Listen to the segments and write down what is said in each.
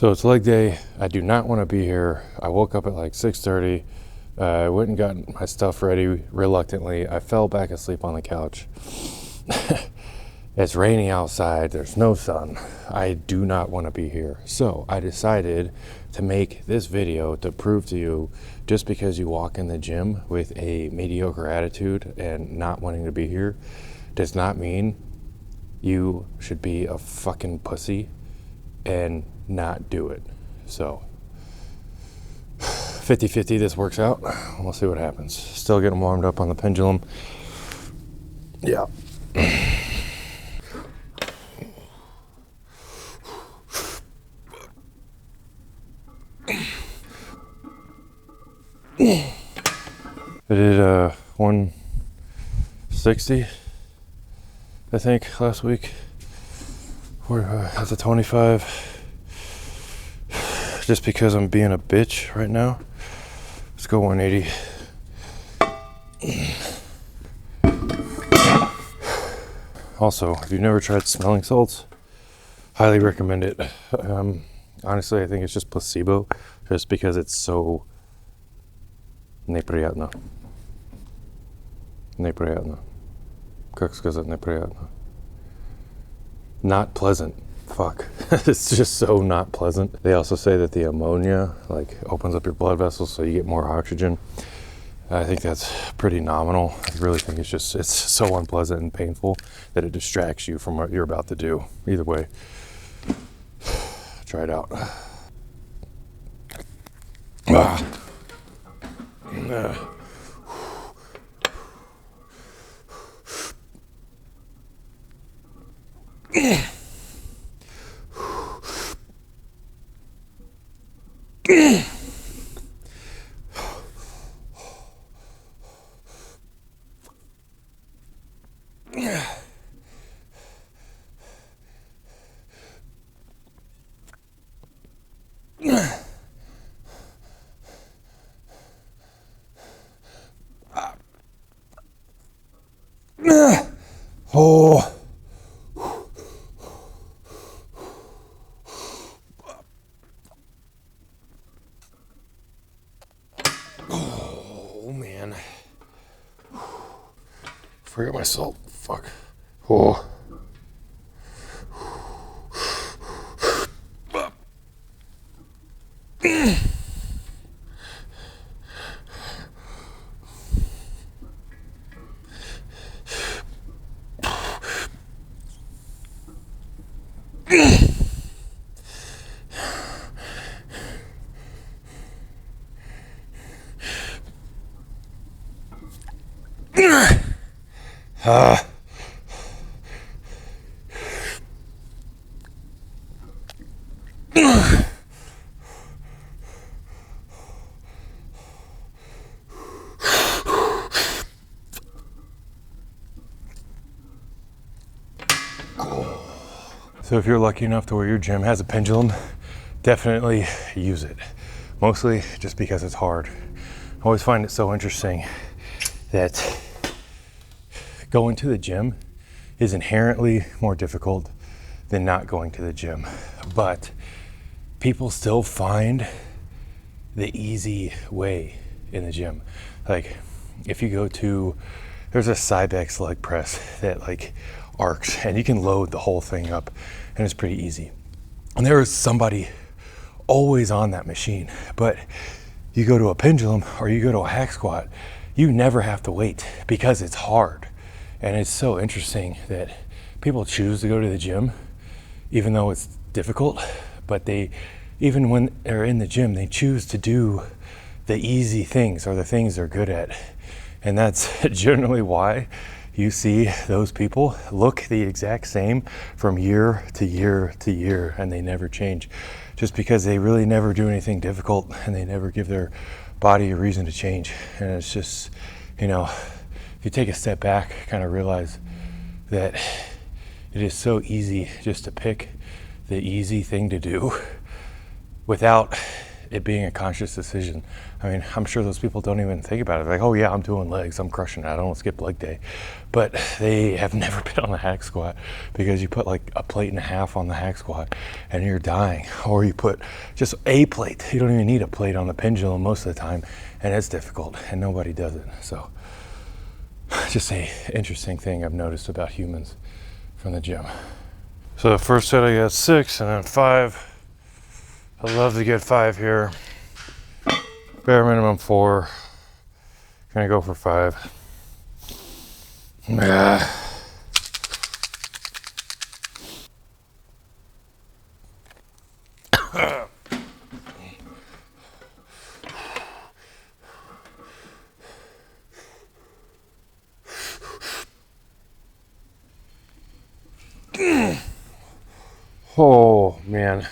So it's leg day. I do not want to be here. I woke up at like 6:30. I went and got my stuff ready reluctantly. I fell back asleep on the couch. It's raining outside. There's no sun. I do not want to be here. So I decided to make this video to prove to you, just because you walk in the gym with a mediocre attitude and not wanting to be here does not mean you should be a fucking pussy and not do it. So 50-50 this works out. We'll see what happens. Still getting warmed up on the pendulum. Yeah. I did 160 I think last week. That's a 25. Just because I'm being a bitch right now. Let's go 180. Also, if you've never tried smelling salts, highly recommend it. Honestly, I think it's just placebo, just because it's so неприятно. Неприятно. Как сказать неприятно? Not pleasant. Fuck. It's just so not pleasant. They also say that the ammonia opens up your blood vessels so you get more oxygen. I think that's pretty nominal. I really think it's so unpleasant and painful that it distracts you from what you're about to do. Either way, try it out. Oh. Oh man. Forgot my salt. Fuck. Oh. So if you're lucky enough to where your gym has a pendulum, definitely use it. Mostly just because it's hard. I always find it so interesting that going to the gym is inherently more difficult than not going to the gym. But people still find the easy way in the gym. Like if you go to, there's a Cybex leg press that arcs and you can load the whole thing up and it's pretty easy. And there is somebody always on that machine. But you go to a pendulum or you go to a hack squat, you never have to wait because it's hard. And it's so interesting that people choose to go to the gym even though it's difficult, but even when they're in the gym, they choose to do the easy things or the things they're good at. And that's generally why you see those people look the exact same from year to year to year, and they never change, just because they really never do anything difficult and they never give their body a reason to change. And it's just, if you take a step back, kind of realize that it is so easy just to pick the easy thing to do without it being a conscious decision. I mean, I'm sure those people don't even think about it. Like, oh yeah, I'm doing legs, I'm crushing it, I don't skip leg day. But they have never been on the hack squat, because you put like a plate and a half on the hack squat and you're dying. Or you put just a plate. You don't even need a plate on the pendulum most of the time, and it's difficult and nobody does it. So just a interesting thing I've noticed about humans from the gym. So the first set I got 6 and then 5. I'd love to get 5 here. Bare minimum 4. Gonna go for 5. Oh man.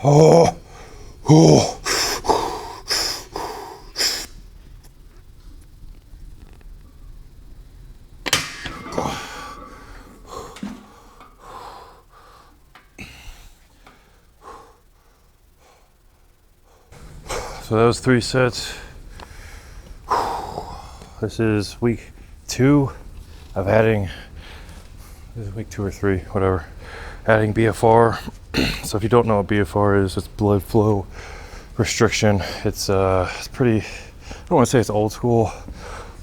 Oh, oh. So that was 3 sets. This is week 2 of adding, this is week 2 or 3, whatever, adding BFR. So if you don't know what BFR is, it's blood flow restriction. It's pretty, I don't want to say it's old school,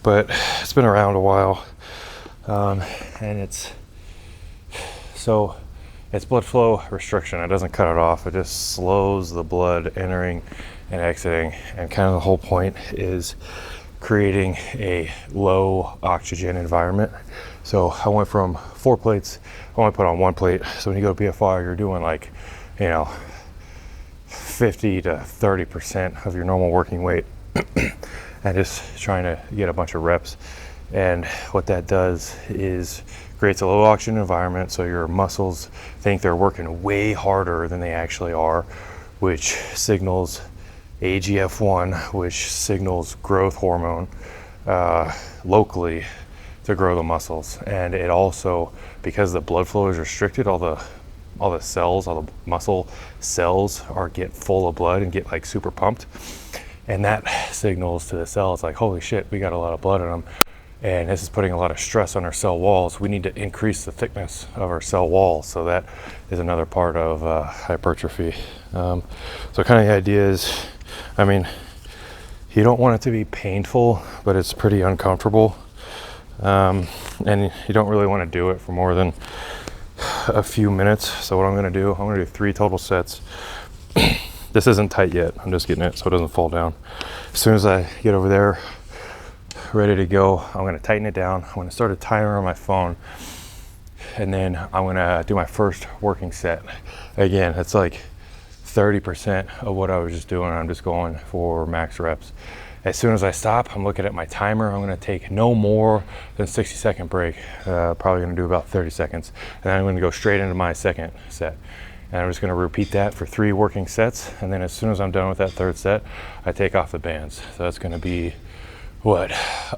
but it's been around a while. And it's blood flow restriction. It doesn't cut it off. It just slows the blood entering and exiting. And kind of the whole point is creating a low oxygen environment. So I went from 4 plates, I only put on 1 plate. So when you go to BFR, you're doing like, 50 to 30% of your normal working weight and just trying to get a bunch of reps. And what that does is creates a low oxygen environment, so your muscles think they're working way harder than they actually are, which signals AGF1, which signals growth hormone locally to grow the muscles. And it also, because the blood flow is restricted, all the cells, all the muscle cells get full of blood and get like super pumped, and that signals to the cells like, holy shit, we got a lot of blood in them, and this is putting a lot of stress on our cell walls. We need to increase the thickness of our cell walls. So that is another part of hypertrophy. So kind of the idea is, I mean, you don't want it to be painful, but it's pretty uncomfortable, and you don't really want to do it for more than a few minutes. So what I'm going to do, I'm going to do 3 total sets. This isn't tight yet, I'm just getting it so it doesn't fall down. As soon as I get over there ready to go, I'm going to tighten it down. I'm going to start a timer on my phone, and then I'm going to do my first working set. Again, it's like 30% of what I was just doing. I'm just going for max reps. As soon as I stop, I'm looking at my timer. I'm going to take no more than 60-second break. Probably going to do about 30 seconds. And then I'm going to go straight into my second set. And I'm just going to repeat that for 3 working sets. And then as soon as I'm done with that 3rd set, I take off the bands. So that's going to be, what,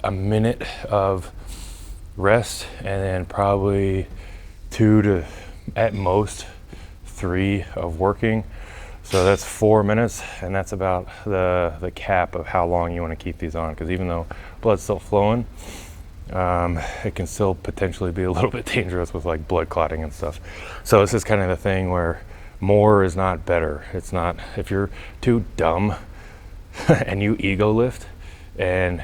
a minute of rest, and then probably 2 to, at most, 3 of working. So that's 4 minutes, and that's about the cap of how long you want to keep these on, because even though blood's still flowing, it can still potentially be a little bit dangerous with like blood clotting and stuff. So this is kind of the thing where more is not better. It's not, if you're too dumb and you ego lift and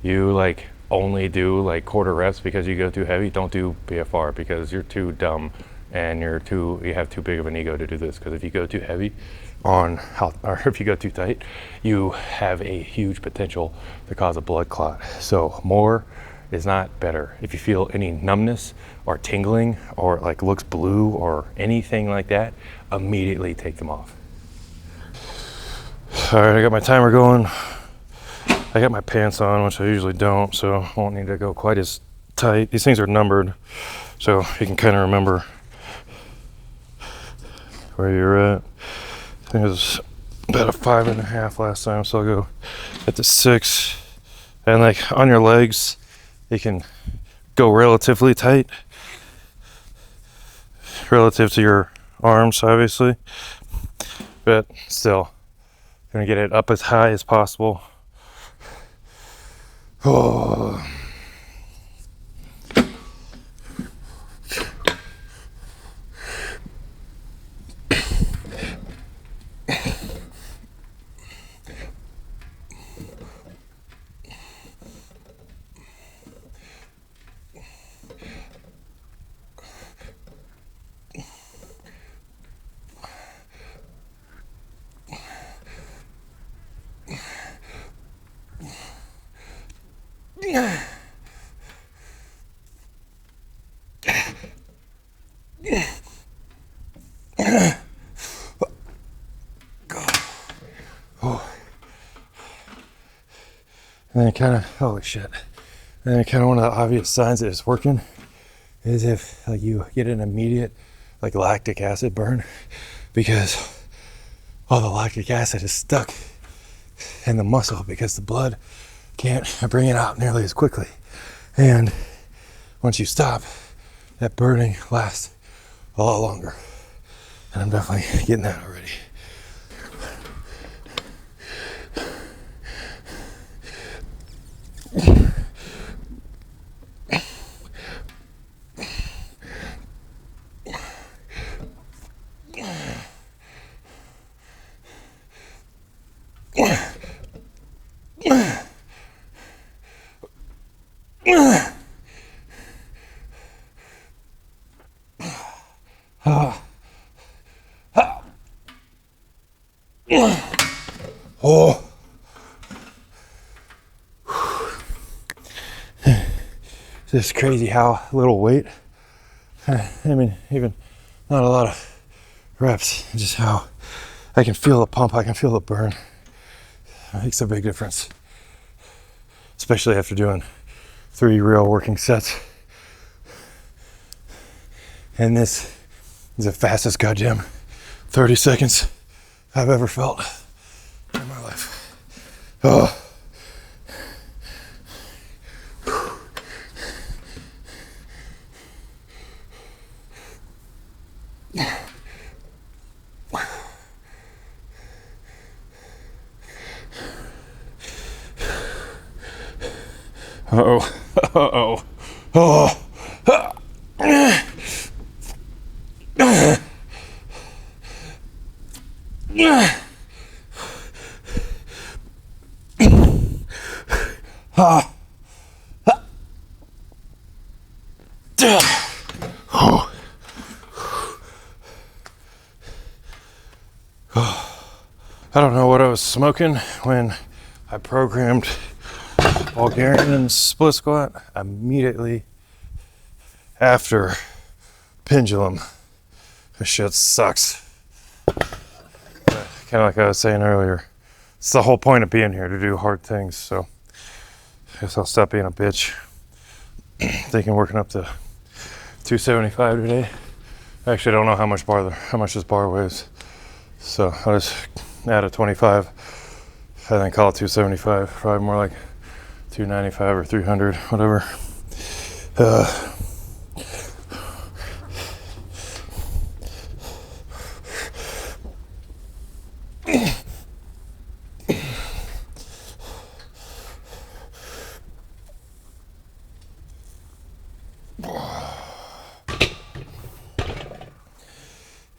you like only do like quarter reps because you go too heavy, don't do BFR, because you're too dumb and you have too big of an ego to do this. Because if you go too heavy or if you go too tight, you have a huge potential to cause a blood clot. So more is not better. If you feel any numbness or tingling or like looks blue or anything like that, immediately take them off. All right, I got my timer going. I got my pants on, which I usually don't, so I won't need to go quite as tight. These things are numbered, so you can kind of remember where you're at. I think it was about a 5.5 last time, so I'll go at the 6. And like on your legs, you can go relatively tight relative to your arms, obviously, but still gonna get it up as high as possible. Oh. And then kind of, holy shit. And then kind of one of the obvious signs that it's working is if like you get an immediate like lactic acid burn, because all the lactic acid is stuck in the muscle because the blood can't bring it out nearly as quickly. And once you stop, that burning lasts a lot longer. And I'm definitely getting that already. Oh. It's just crazy how little weight. I mean, even not a lot of reps, just how I can feel the pump, I can feel the burn. It makes a big difference, especially after doing 3 real working sets. And this is the fastest goddamn 30 seconds I've ever felt in my life. Oh. Uh-oh. Uh-oh. Oh. I don't know what I was smoking when I programmed Bulgarian split squat immediately after pendulum. This shit sucks. Kind of like I was saying earlier, it's the whole point of being here, to do hard things. So I guess I'll stop being a bitch. Thinking working up to 275 today. I actually don't know how much this bar weighs. So I'll just add a 25 and then call it 275. Probably more like 295 or 300, whatever.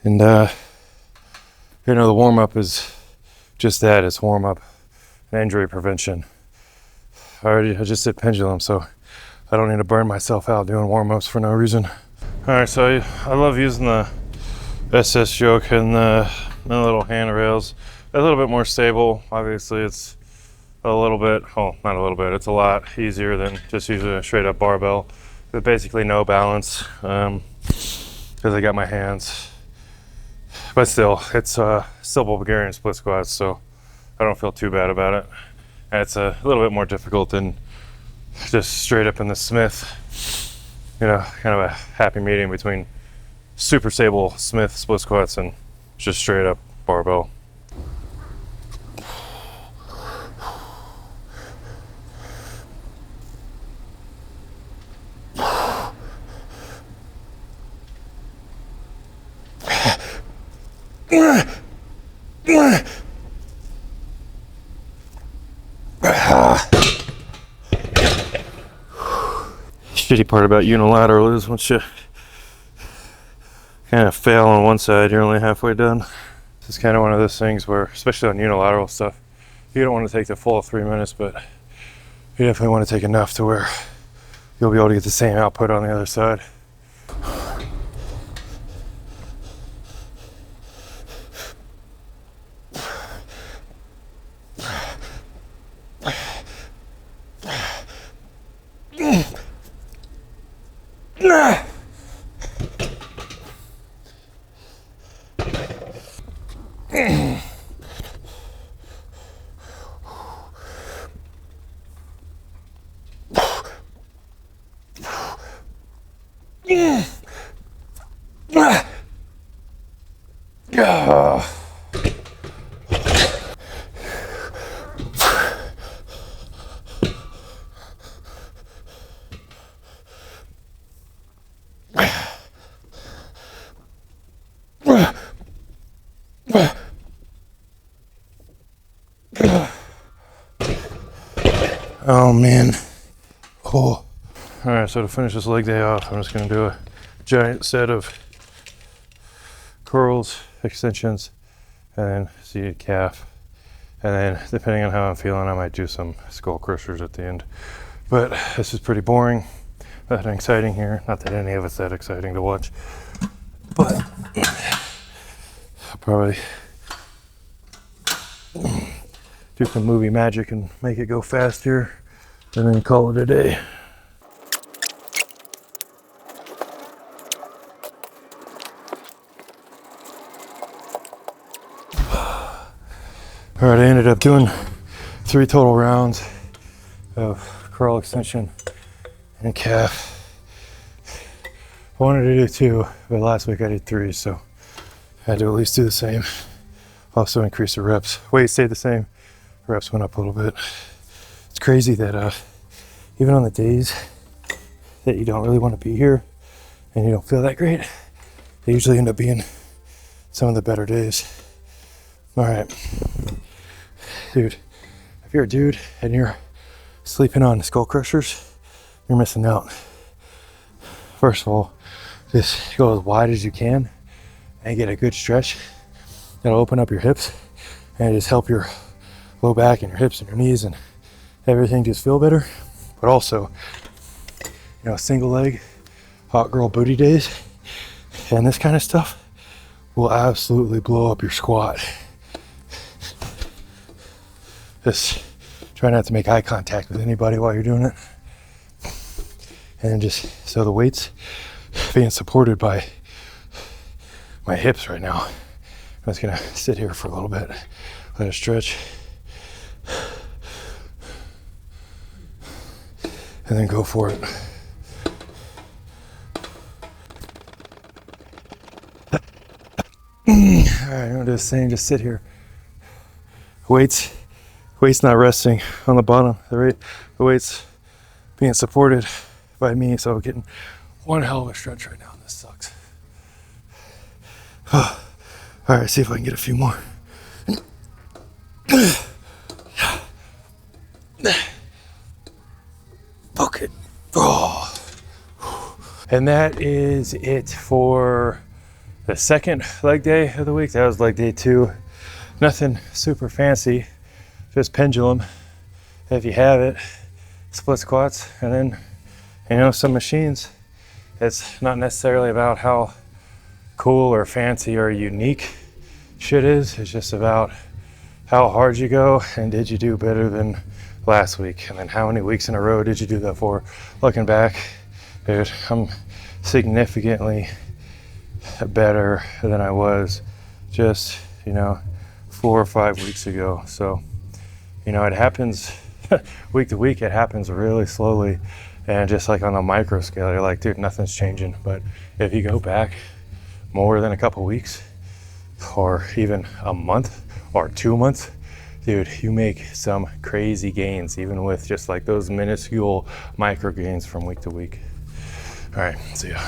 And the warm-up is just that. It's warm-up and injury prevention. I just did pendulum, so I don't need to burn myself out doing warm-ups for no reason. All right, so I love using the SS yoke and the little handrails. A little bit more stable. Obviously, it's a little bit, oh, not a little bit, it's a lot easier than just using a straight up barbell. With basically no balance, because I got my hands. But still, it's still Bulgarian split squats, so I don't feel too bad about it. And it's a little bit more difficult than just straight up in the Smith. Kind of a happy medium between super stable Smith split squats and just straight up barbell. Shitty part about unilateral is once you kind of fail on one side, you're only halfway done. This is kind of one of those things where, especially on unilateral stuff, you don't want to take the full 3 minutes, but you definitely want to take enough to where you'll be able to get the same output on the other side. Oh man. Oh. Alright, so to finish this leg day off, I'm just going to do a giant set of curls, extensions, and then seated calf. And then, depending on how I'm feeling, I might do some skull crushers at the end. But this is pretty boring. Nothing exciting here. Not that any of it's that exciting to watch. But I'll probably do some movie magic and make it go fast here, and then call it a day. All right, I ended up doing 3 total rounds of curl, extension, and calf. I wanted to do 2, but last week I did 3, so I had to at least do the same. Also increase the reps. Weight stayed the same, reps went up a little bit. It's crazy that even on the days that you don't really want to be here and you don't feel that great, they usually end up being some of the better days. All right. Dude, if you're a dude and you're sleeping on skull crushers, you're missing out. First of all, just go as wide as you can and get a good stretch. That'll open up your hips and just help your low back and your hips and your knees and everything just feel better. But also, you know, single leg, hot girl booty days and this kind of stuff will absolutely blow up your squat. Just try not to make eye contact with anybody while you're doing it. And just so the weight's being supported by my hips right now. I'm just gonna sit here for a little bit, let it stretch. And then go for it. All right, I'm gonna do the same, just sit here. Weight's not resting on the bottom. The weight's being supported by me, so I'm getting one hell of a stretch right now, and this sucks. All right, see if I can get a few more. Okay. Oh. And that is it for the second leg day of the week. That was leg day 2. Nothing super fancy. Just pendulum, if you have it, split squats, and then, you know, some machines. It's not necessarily about how cool or fancy or unique shit is. It's just about how hard you go and did you do better than last week, and then how many weeks in a row did you do that for. Looking back, dude, I'm significantly better than I was just, you know, 4 or 5 weeks ago. So, you know, it happens week to week. It happens really slowly, and just like on a micro scale, you're like, dude, nothing's changing. But if you go back more than a couple weeks, or even a month or 2 months, dude, you make some crazy gains, even with just like those minuscule micro gains from week to week. All right, see ya.